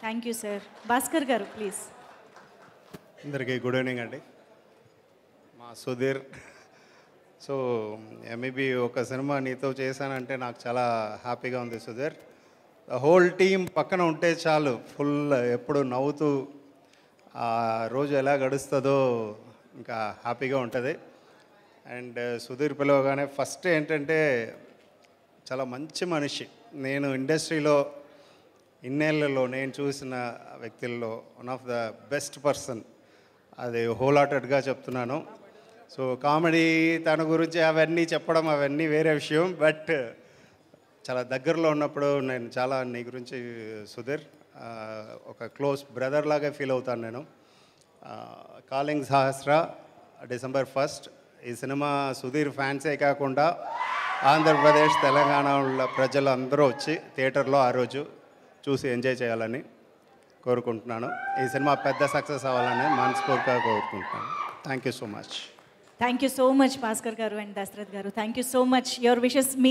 Thank you sir. Bhaskar గారు please. అందరికీ good evening అండి. మా సుధీర్, సో ఎంఈబి ఒక సినిమా నీతో చేశానంటే నాకు చాలా హ్యాపీగా ఉంది సుధీర్. హోల్ టీమ్ పక్కన ఉంటే చాలు, ఫుల్ ఎప్పుడు నవ్వుతూ ఆ రోజు ఎలా గడుస్తుందో ఇంకా హ్యాపీగా ఉంటుంది. అండ్ సుధీర్ పిలవగానే ఫస్ట్ ఏంటంటే చాలా మంచి మనిషి. నేను ఇండస్ట్రీలో ఇన్నేళ్లలో నేను చూసిన వ్యక్తుల్లో one of the best person. అది హోల్ హార్టెడ్గా చెప్తున్నాను. సో కామెడీ తన గురించి అవన్నీ వేరే విషయం. బట్ చాలా దగ్గరలో ఉన్నప్పుడు నేను చాలా నీ గురించి సుధీర్ ఒక క్లోజ్ బ్రదర్ లాగా ఫీల్ అవుతాను నేను. కాలింగ్ సహస్ర December 1st. ఈ సినిమా సుధీర్ ఫ్యాన్సే కాకుండా ఆంధ్రప్రదేశ్ తెలంగాణలో ప్రజలు అందరూ వచ్చి థియేటర్లో ఆ రోజు చూసి ఎంజాయ్ చేయాలని కోరుకుంటున్నాను. ఈ సినిమా పెద్ద సక్సెస్ అవ్వాలని మనస్ఫూర్తిగా కోరుకుంటున్నాను. Thank you so much. Thank you so much Bhaskar గారు అండ్ దశరథ్ గారు. Thank you so much. Your wishes me